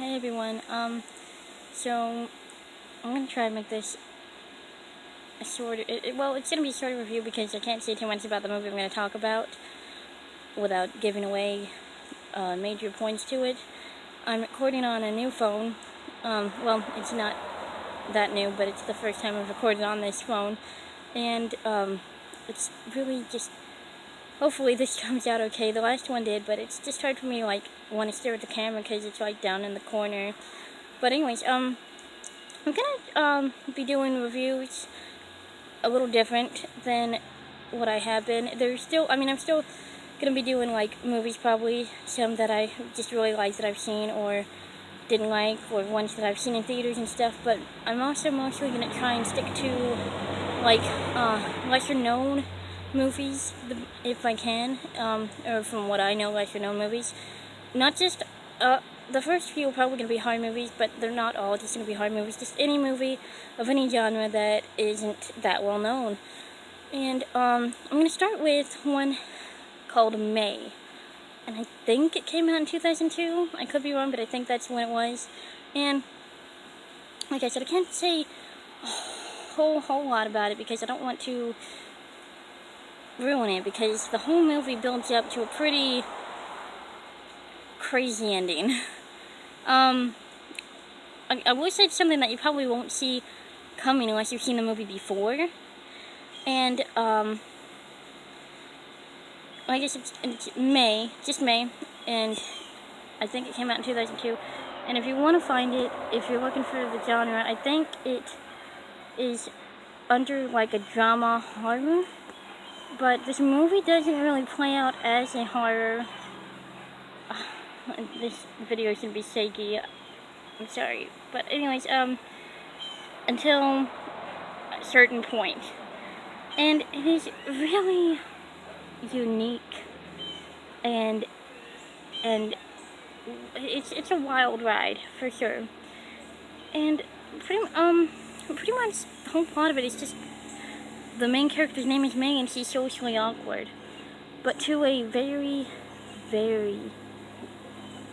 Hey everyone. So I'm gonna try to make this a short. It's gonna be a short review because I can't say too much about the movie I'm gonna talk about without giving away major points to it. I'm recording on a new phone. It's not that new, but it's the first time I've recorded on this phone, and it's really just. Hopefully this comes out okay. The last one did, but it's just hard for me to want to stare at the camera because it's down in the corner. But anyways, I'm gonna be doing reviews a little different than what I have been. I'm still gonna be doing movies, probably some that I just really like that I've seen or didn't like, or ones that I've seen in theaters and stuff. But I'm also mostly gonna try and stick to lesser known movies if I can, or from what I know, lesser known movies. Not just the first few are probably going to be horror movies, but they're not all just going to be horror movies. Just any movie of any genre that isn't that well known. And I'm going to start with one called May. And I think it came out in 2002. I could be wrong, but I think that's when it was. And like I said, I can't say a whole lot about it because I don't want to ruin it, because the whole movie builds up to a pretty crazy ending. I will say something that you probably won't see coming unless you've seen the movie before. And, I guess it's May, just May, and I think it came out in 2002. And if you want to find it, if you're looking for the genre, I think it is under a drama horror. But this movie doesn't really play out as a horror. This video should be shaky. I'm sorry. But anyways, until a certain point. And it is really unique, and it's a wild ride for sure. And pretty much the whole plot of it is just the main character's name is May, and she's socially awkward, but to a very, very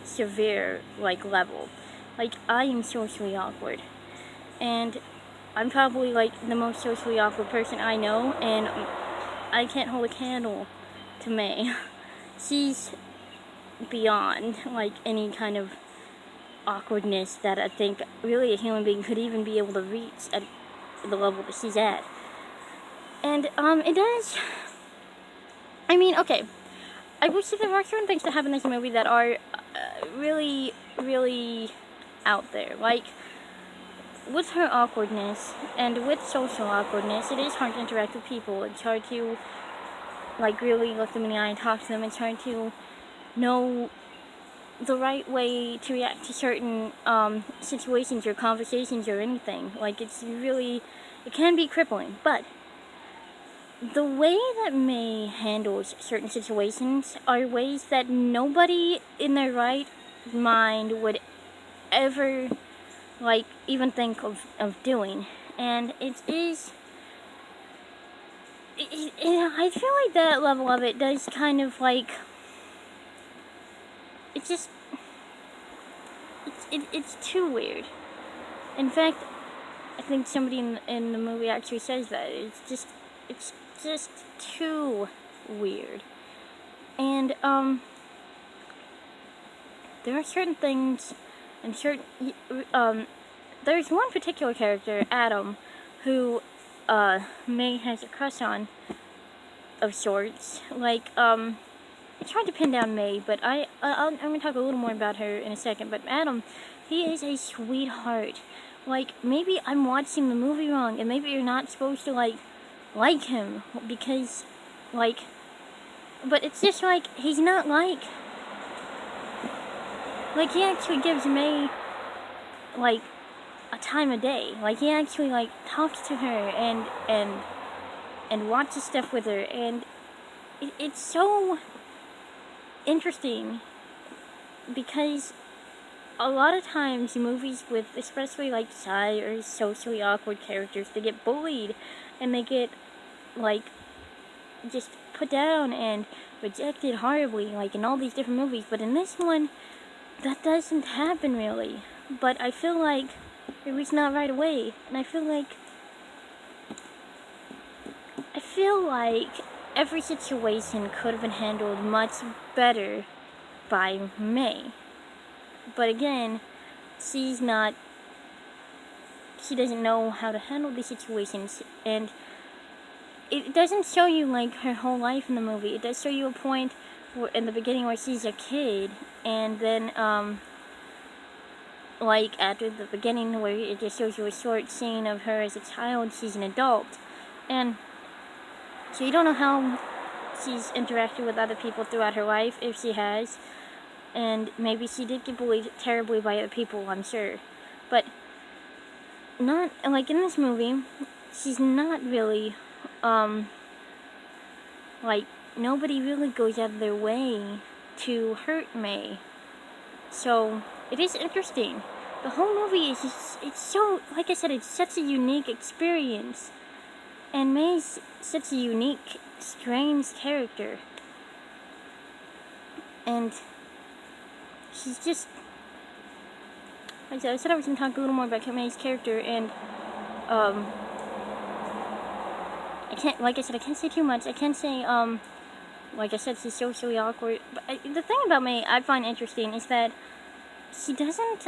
severe level. I am socially awkward, and I'm probably the most socially awkward person I know, and I can't hold a candle to May. She's beyond any kind of awkwardness that I think really a human being could even be able to reach at the level that she's at. And it does. Okay, I wish that there are certain things that happen in this movie that are really, really out there. With her awkwardness and with social awkwardness, it is hard to interact with people. It's hard to really look them in the eye and talk to them. It's hard to know the right way to react to certain situations or conversations or anything. It can be crippling. But the way that May handles certain situations are ways that nobody in their right mind would ever even think of doing. And I feel like that level of it does kind of it's too weird. In fact, I think somebody in the movie actually says that it's just too weird. And there are certain things and there's one particular character, Adam, who May has a crush on of sorts. It's hard to pin down May, but I'm gonna talk a little more about her in a second. But Adam, he is a sweetheart. Maybe I'm watching the movie wrong, and maybe you're not supposed to like him because but it's just he's not he actually gives May a time of day. He actually talks to her and watches stuff with her, and it's so interesting because a lot of times movies with especially shy or socially awkward characters, they get bullied and they get just put down and rejected horribly in all these different movies. But in this one, that doesn't happen really. But I feel like it was not right away, and I feel like every situation could have been handled much better by May. But again, she doesn't know how to handle these situations, and it doesn't show you like her whole life in the movie. It does show you a point in the beginning where she's a kid, and then like after the beginning where it just shows you a short scene of her as a child, she's an adult, and so you don't know how she's interacted with other people throughout her life, if she has, and maybe she did get bullied terribly by other people, I'm sure, but not like in this movie. She's not really like nobody really goes out of their way to hurt May. So it is interesting. The whole movie is it's so, like I said, it's such a unique experience. And May's such a unique, strange character. And she's just, like I said I was going to talk a little more about May's character, and I can't say too much. I can't say, like I said, she's socially awkward. But the thing about May I find interesting is that she doesn't,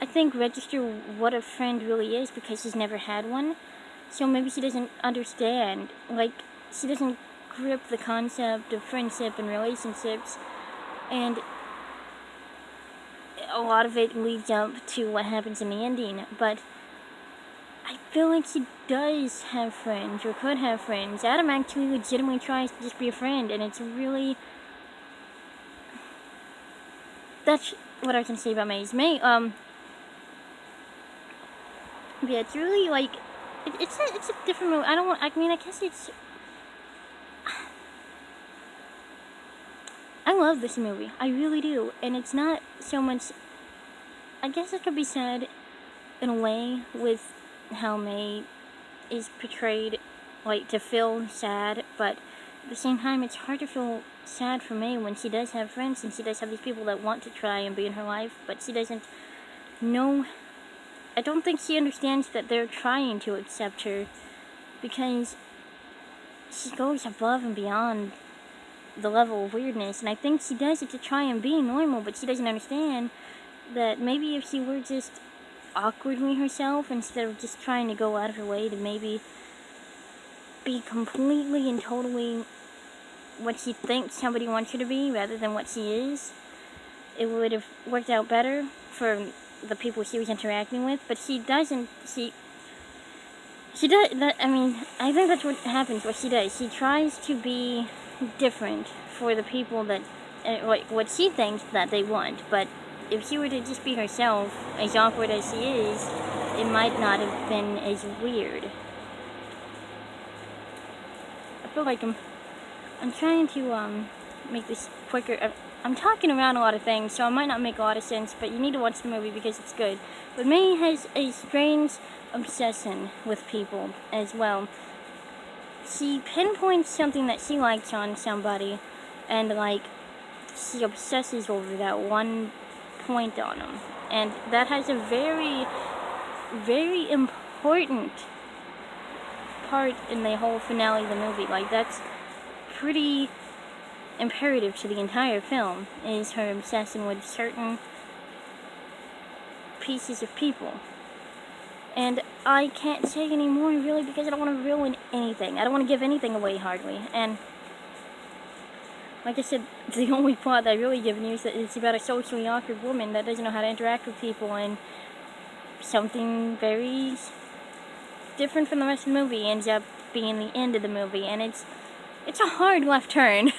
I think, register what a friend really is because she's never had one. So maybe she doesn't understand, like, she doesn't grip the concept of friendship and relationships, and a lot of it leads up to what happens in the ending, but I feel like she does have friends, or could have friends. Adam actually legitimately tries to just be a friend, and it's really, that's what I can say about May. Yeah, it's really, like, it's a different movie. I guess it's, I love this movie. I really do. And it's not so much, I guess it could be said in a way with how May is portrayed, like, to feel sad, but at the same time it's hard to feel sad for May when she does have friends and she does have these people that want to try and be in her life, but she doesn't know. I don't think she understands that they're trying to accept her, because she goes above and beyond the level of weirdness, and I think she does it to try and be normal, but she doesn't understand that maybe if she were just awkwardly herself, instead of just trying to go out of her way to maybe be completely and totally what she thinks somebody wants her to be rather than what she is, it would have worked out better for the people she was interacting with. But she doesn't, she does that. I mean, I think that's what happens. What she does, she tries to be different for the people that, what she thinks that they want. But if she were to just be herself, as awkward as she is, it might not have been as weird. I feel like I'm trying to make this quicker. I'm talking around a lot of things, so I might not make a lot of sense, but you need to watch the movie because it's good. But May has a strange obsession with people as well. She pinpoints something that she likes on somebody, and, like, she obsesses over that one point on them. And that has a very, very important part in the whole finale of the movie. Like, that's pretty imperative to the entire film, is her obsession with certain pieces of people. And I can't say any more, really, because I don't want to ruin anything. I don't want to give anything away, hardly. And like I said, the only plot that I really given you is that it's about a socially awkward woman that doesn't know how to interact with people, and something very different from the rest of the movie ends up being the end of the movie, and it's a hard left turn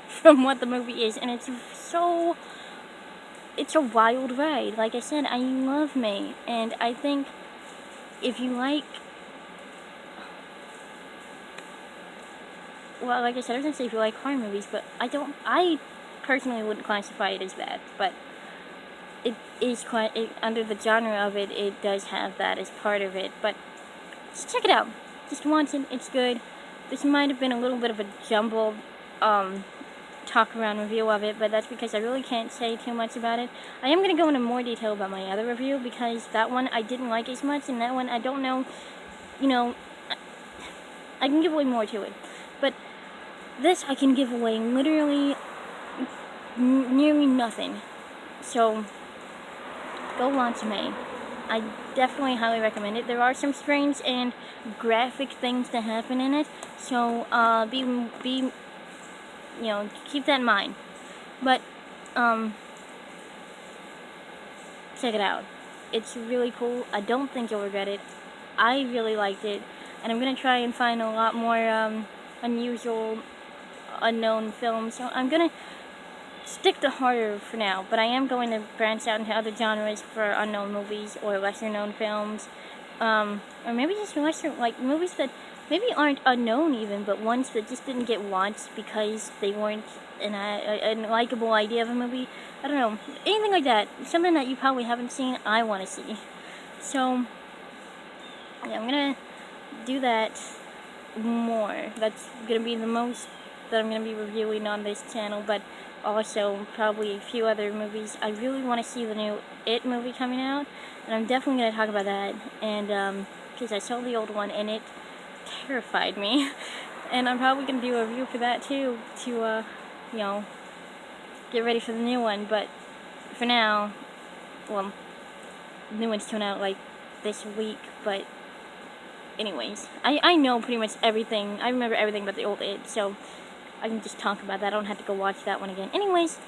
from what the movie is, and it's a wild ride. Like I said, I love May, and I think if you like, well, like I said, I was gonna say if you like horror movies, but I personally wouldn't classify it as that, but it is under the genre of it, it does have that as part of it. But just check it out. Just watch it. It's good. This might have been a little bit of a jumbled talk around review of it, but that's because I really can't say too much about it. I am going to go into more detail about my other review, because that one I didn't like as much, and that one I don't know, you know, I can give away more to it. But this I can give away literally nearly nothing. So, go watch May. I definitely highly recommend it. There are some strange and graphic things that happen in it, so keep that in mind. But check it out. It's really cool. I don't think you'll regret it. I really liked it, and I'm gonna try and find a lot more unusual, unknown films. So I'm gonna stick to horror for now, but I am going to branch out into other genres for unknown movies or lesser known films, or maybe just lesser, like movies that maybe aren't unknown even, but ones that just didn't get watched because they weren't a likable idea of a movie. I don't know, anything like that, something that you probably haven't seen, I want to see. So yeah, I'm gonna do that more. That's gonna be the most that I'm gonna be reviewing on this channel, but also probably a few other movies. I really want to see the new It movie coming out, and I'm definitely going to talk about that, and because I saw the old one and it terrified me, and I'm probably going to do a review for that too, to get ready for the new one. But for now, well, the new one's coming out like this week, but anyways, I know pretty much everything. I remember everything about the old It, so I can just talk about that. I don't have to go watch that one again. Anyways,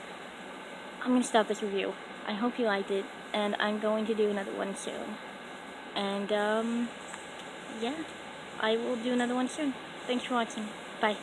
I'm going to stop this review. I hope you liked it, and I'm going to do another one soon. And, yeah, I will do another one soon. Thanks for watching. Bye.